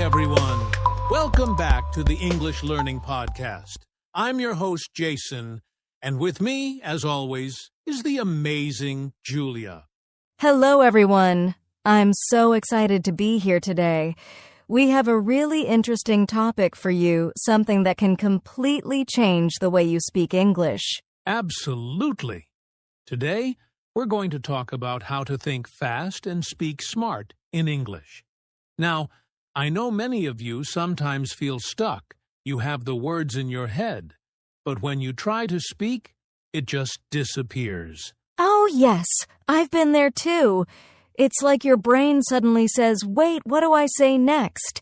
everyone. Welcome back to the English Learning Podcast. I'm your host, Jason, and with me, as always, is the amazing Julia. Hello, everyone. I'm so excited to be here today. We have a really interesting topic for you, something that can completely change the way you speak English. Absolutely. Today, we're going to talk about how to think fast and speak smart in English. Now, I know many of you sometimes feel stuck. You have the words in your head, but when you try to speak, it just disappears. Oh, yes, I've been there too. It's like your brain suddenly says, wait, what do I say next?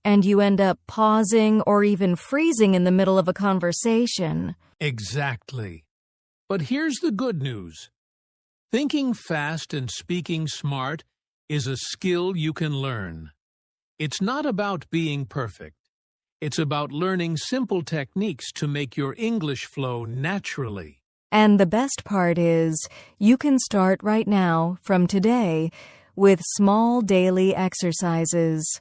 And you end up pausing or even freezing in the middle of a conversation. Exactly. But here's the good news. Thinking fast and speaking smart is a skill you can learn. It's not about being perfect. It's about learning simple techniques to make your English flow naturally. And the best part is, you can start right now, from today, with small daily exercises.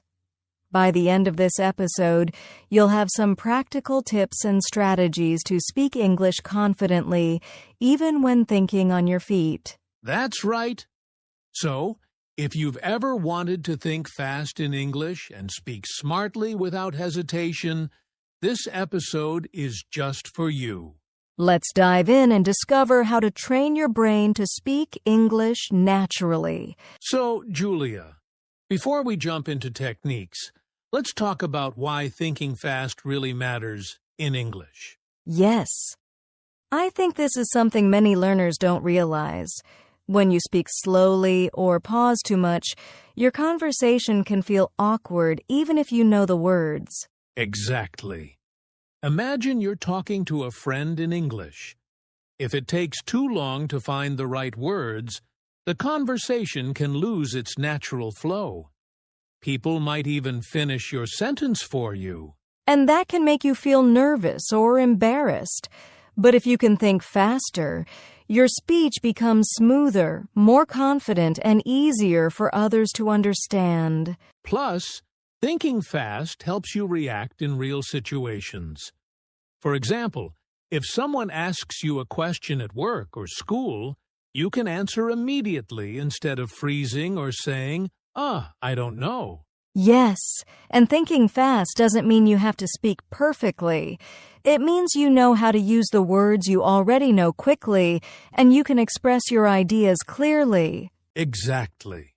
By the end of this episode, you'll have some practical tips and strategies to speak English confidently, even when thinking on your feet. That's right. So, if you've ever wanted to think fast in English and speak smartly without hesitation, this episode is just for you. Let's dive in and discover how to train your brain to speak English naturally. So, Julia, before we jump into techniques, let's talk about why thinking fast really matters in English. Yes. I think this is something many learners don't realize. When you speak slowly or pause too much, your conversation can feel awkward even if you know the words. Exactly. Imagine you're talking to a friend in English. If it takes too long to find the right words, the conversation can lose its natural flow. People might even finish your sentence for you. And that can make you feel nervous or embarrassed. But if you can think faster, your speech becomes smoother, more confident, and easier for others to understand. Plus, thinking fast helps you react in real situations. For example, if someone asks you a question at work or school, you can answer immediately instead of freezing or saying, I don't know. Yes, and thinking fast doesn't mean you have to speak perfectly. It means you know how to use the words you already know quickly, and you can express your ideas clearly. Exactly.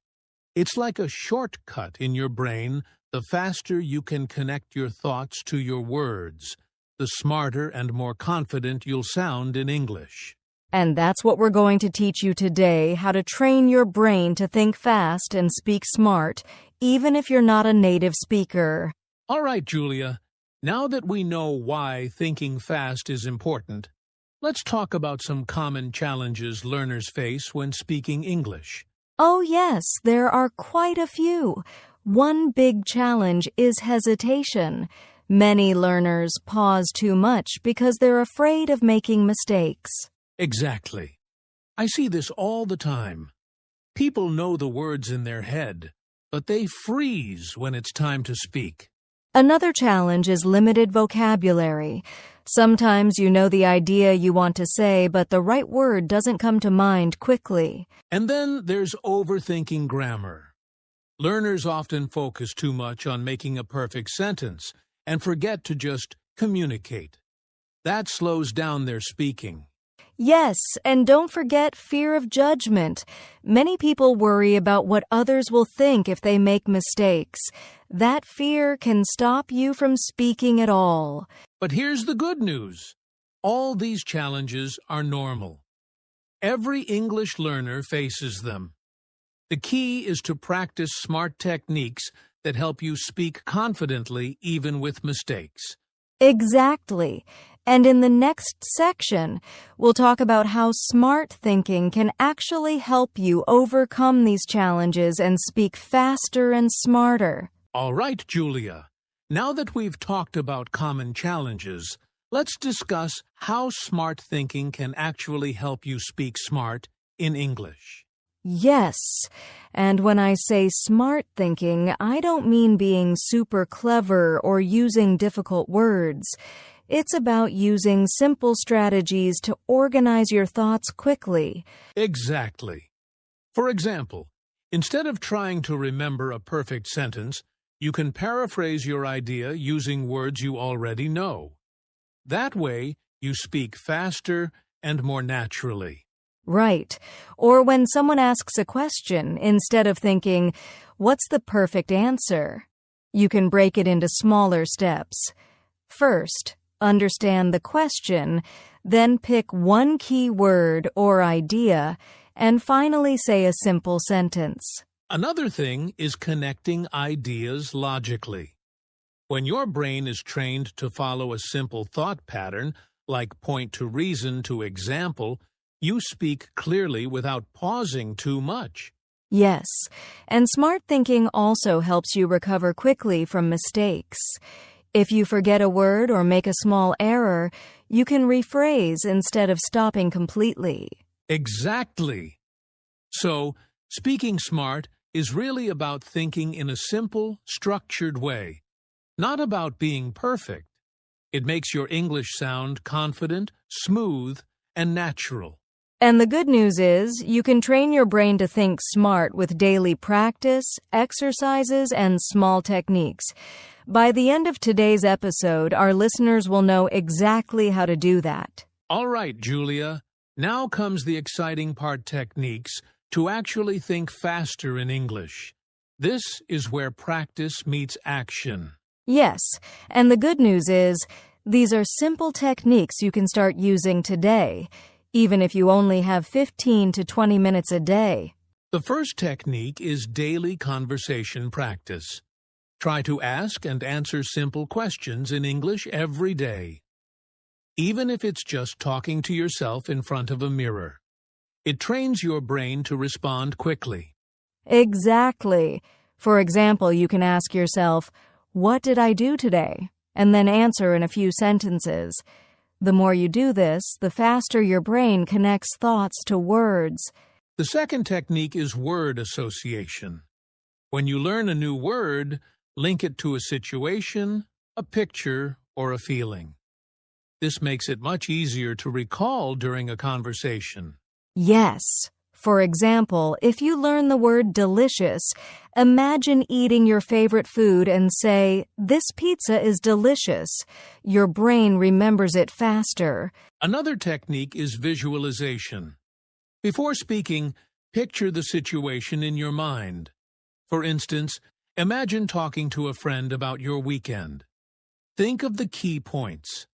It's like a shortcut in your brain. The faster you can connect your thoughts to your words, the smarter and more confident you'll sound in English. And that's what we're going to teach you today, how to train your brain to think fast and speak smart, even if you're not a native speaker. All right, Julia. Now that we know why thinking fast is important, let's talk about some common challenges learners face when speaking English. Oh yes, there are quite a few. One big challenge is hesitation. Many learners pause too much because they're afraid of making mistakes. Exactly. I see this all the time. People know the words in their head, but they freeze when it's time to speak. Another challenge is limited vocabulary. Sometimes you know the idea you want to say, but the right word doesn't come to mind quickly. And then there's overthinking grammar. Learners often focus too much on making a perfect sentence and forget to just communicate. That slows down their speaking. Yes, and don't forget fear of judgment. Many people worry about what others will think if they make mistakes. That fear can stop you from speaking at all. But here's the good news. All these challenges are normal. Every English learner faces them. The key is to practice smart techniques that help you speak confidently even with mistakes. Exactly. And in the next section, we'll talk about how smart thinking can actually help you overcome these challenges and speak faster and smarter. All right, Julia. Now that we've talked about common challenges, let's discuss how smart thinking can actually help you speak smart in English. Yes. And when I say smart thinking, I don't mean being super clever or using difficult words. It's about using simple strategies to organize your thoughts quickly. Exactly. For example, instead of trying to remember a perfect sentence, you can paraphrase your idea using words you already know. That way, you speak faster and more naturally. Right. Or when someone asks a question, instead of thinking, "What's the perfect answer?" you can break it into smaller steps. First, understand the question, then pick one key word or idea, and finally say a simple sentence. Another thing is connecting ideas logically. When your brain is trained to follow a simple thought pattern, like point to reason to example, you speak clearly without pausing too much. Yes, and smart thinking also helps you recover quickly from mistakes. If you forget a word or make a small error, you can rephrase instead of stopping completely. Exactly. So, speaking smart is really about thinking in a simple, structured way, not about being perfect. It makes your English sound confident, smooth, and natural. And the good news is, you can train your brain to think smart with daily practice, exercises, and small techniques. By the end of today's episode, our listeners will know exactly how to do that. All right, Julia. Now comes the exciting part: techniques to actually think faster in English. This is where practice meets action. Yes, and the good news is, these are simple techniques you can start using today, even if you only have 15 to 20 minutes a day. The first technique is daily conversation practice. Try to ask and answer simple questions in English every day, even if it's just talking to yourself in front of a mirror. It trains your brain to respond quickly. Exactly. For example, you can ask yourself, "What did I do today?" and then answer in a few sentences. The more you do this, the faster your brain connects thoughts to words. The second technique is word association. When you learn a new word, link it to a situation, a picture, or a feeling. This makes it much easier to recall during a conversation. Yes. For example, if you learn the word delicious, imagine eating your favorite food and say, "This pizza is delicious." Your brain remembers it faster. Another technique is visualization. Before speaking, picture the situation in your mind. For instance, imagine talking to a friend about your weekend. Think of the key points.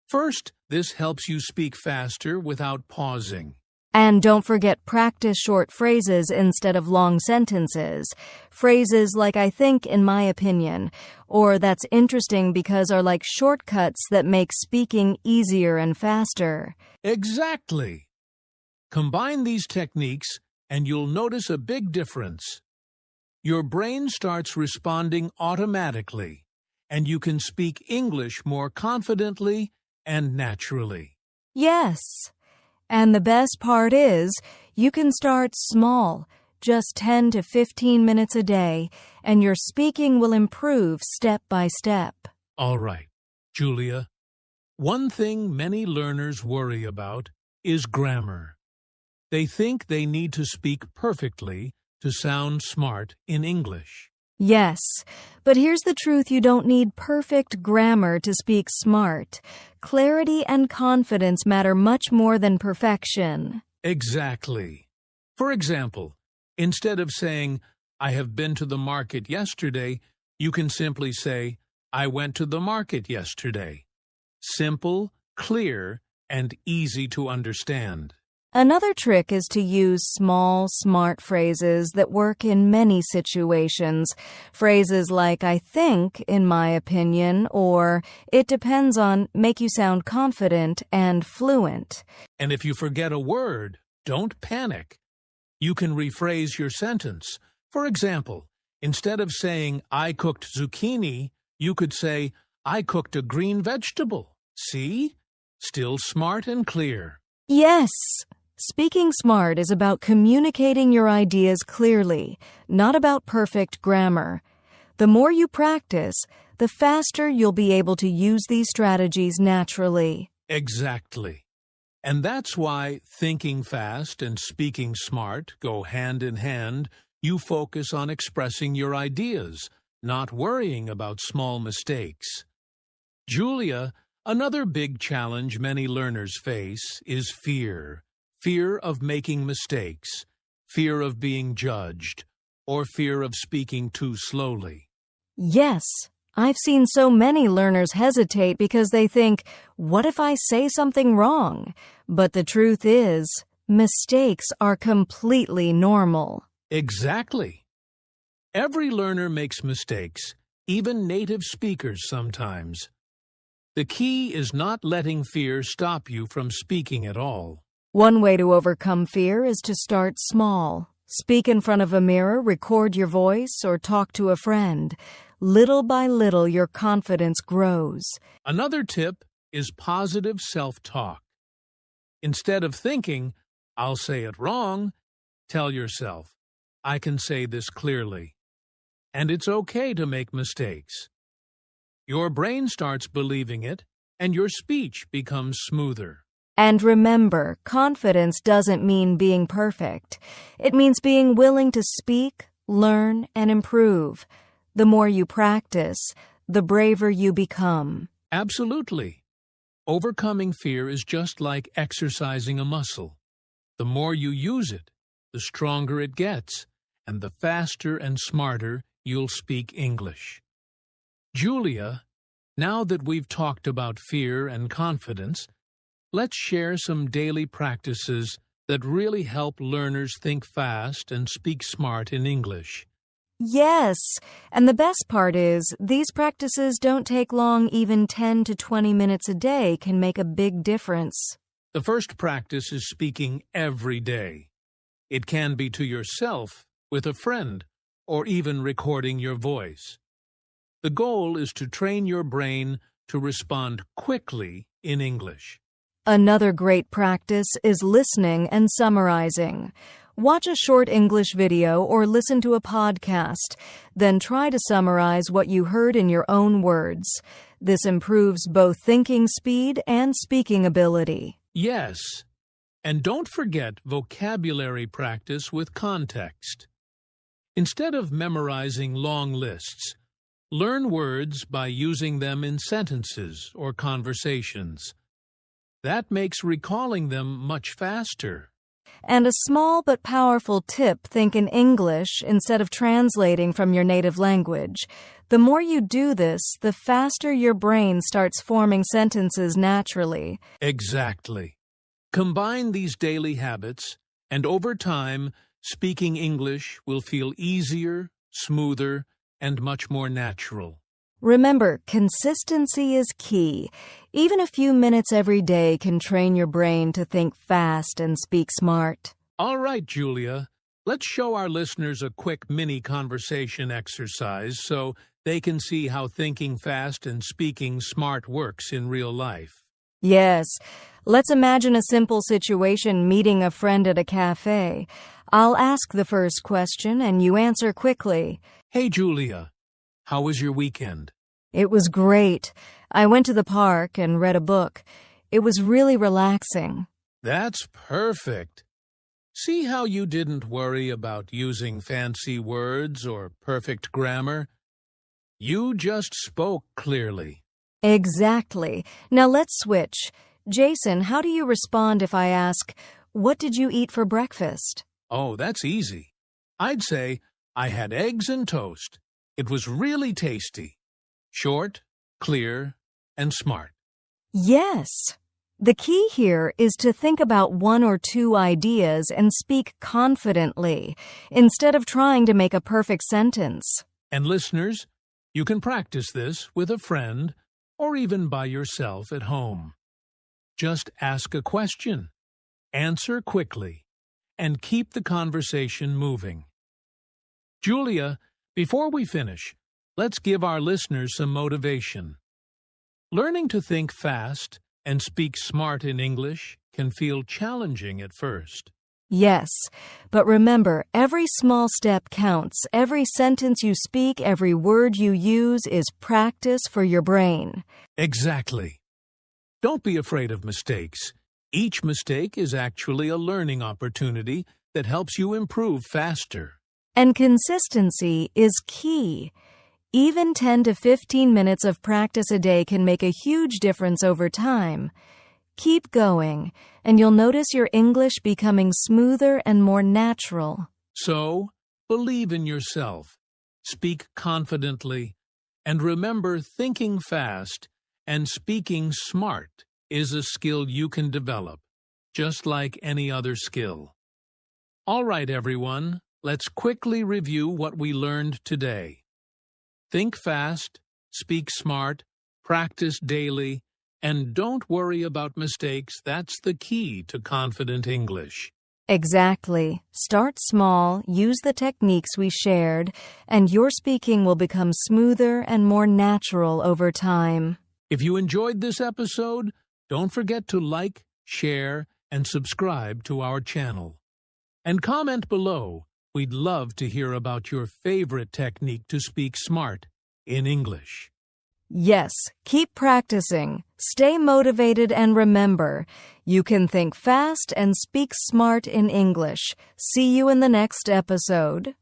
First, this helps you speak faster without pausing. And don't forget, practice short phrases instead of long sentences. Phrases like "I think," "in my opinion," or "that's interesting because" are like shortcuts that make speaking easier and faster. Exactly. Combine these techniques and you'll notice a big difference. Your brain starts responding automatically, and you can speak English more confidently and naturally. Yes. And the best part is, you can start small, just 10 to 15 minutes a day, and your speaking will improve step by step. All right, Julia. One thing many learners worry about is grammar. They think they need to speak perfectly to sound smart in English. Yes, but here's the truth: you don't need perfect grammar to speak smart. Clarity and confidence matter much more than perfection. Exactly. For example, instead of saying, "I have been to the market yesterday," you can simply say, "I went to the market yesterday." Simple, clear, and easy to understand. Another trick is to use small, smart phrases that work in many situations. Phrases like "I think," "in my opinion," or "it depends on" make you sound confident and fluent. And if you forget a word, don't panic. You can rephrase your sentence. For example, instead of saying, "I cooked zucchini," you could say, "I cooked a green vegetable." See? Still smart and clear. Yes! Speaking smart is about communicating your ideas clearly, not about perfect grammar. The more you practice, the faster you'll be able to use these strategies naturally. Exactly. And that's why thinking fast and speaking smart go hand in hand. You focus on expressing your ideas, not worrying about small mistakes. Julia, another big challenge many learners face is fear. Fear of making mistakes, fear of being judged, or fear of speaking too slowly. Yes, I've seen so many learners hesitate because they think, what if I say something wrong? But the truth is, mistakes are completely normal. Exactly. Every learner makes mistakes, even native speakers sometimes. The key is not letting fear stop you from speaking at all. One way to overcome fear is to start small. Speak in front of a mirror, record your voice, or talk to a friend. Little by little, your confidence grows. Another tip is positive self-talk. Instead of thinking, I'll say it wrong, tell yourself, I can say this clearly. And it's okay to make mistakes. Your brain starts believing it, and your speech becomes smoother. And remember, confidence doesn't mean being perfect. It means being willing to speak, learn, and improve. The more you practice, the braver you become. Absolutely. Overcoming fear is just like exercising a muscle. The more you use it, the stronger it gets, and the faster and smarter you'll speak English. Julia, now that we've talked about fear and confidence, let's share some daily practices that really help learners think fast and speak smart in English. Yes, and the best part is, these practices don't take long. Even 10 to 20 minutes a day can make a big difference. The first practice is speaking every day. It can be to yourself, with a friend, or even recording your voice. The goal is to train your brain to respond quickly in English. Another great practice is listening and summarizing. Watch a short English video or listen to a podcast, then try to summarize what you heard in your own words. This improves both thinking speed and speaking ability. Yes, and don't forget vocabulary practice with context. Instead of memorizing long lists, learn words by using them in sentences or conversations. That makes recalling them much faster. And a small but powerful tip: think in English instead of translating from your native language. The more you do this, the faster your brain starts forming sentences naturally. Exactly. Combine these daily habits, and over time, speaking English will feel easier, smoother, and much more natural. Remember, consistency is key. Even a few minutes every day can train your brain to think fast and speak smart. All right, Julia, let's show our listeners a quick mini conversation exercise so they can see how thinking fast and speaking smart works in real life. Yes, let's imagine a simple situation: meeting a friend at a cafe. I'll ask the first question and you answer quickly. Hey, Julia, how was your weekend? It was great. I went to the park and read a book. It was really relaxing. That's perfect. See how you didn't worry about using fancy words or perfect grammar? You just spoke clearly. Exactly. Now let's switch. Jason, how do you respond if I ask, "What did you eat for breakfast?" Oh, that's easy. I'd say, I had eggs and toast. It was really tasty. Short, clear, and smart. Yes. The key here is to think about one or two ideas and speak confidently, instead of trying to make a perfect sentence. And listeners, you can practice this with a friend or even by yourself at home. Just ask a question, answer quickly, and keep the conversation moving. Julia, before we finish, let's give our listeners some motivation. Learning to think fast and speak smart in English can feel challenging at first. Yes, but remember, every small step counts. Every sentence you speak, every word you use is practice for your brain. Exactly. Don't be afraid of mistakes. Each mistake is actually a learning opportunity that helps you improve faster. And consistency is key. Even 10 to 15 minutes of practice a day can make a huge difference over time. Keep going, and you'll notice your English becoming smoother and more natural. So, believe in yourself, speak confidently, and remember, thinking fast and speaking smart is a skill you can develop, just like any other skill. All right, everyone, let's quickly review what we learned today. Think fast, speak smart, practice daily, and don't worry about mistakes. That's the key to confident English. Exactly. Start small, use the techniques we shared, and your speaking will become smoother and more natural over time. If you enjoyed this episode, don't forget to like, share, and subscribe to our channel. And comment below. We'd love to hear about your favorite technique to speak smart in English. Yes, keep practicing, stay motivated, and remember, you can think fast and speak smart in English. See you in the next episode.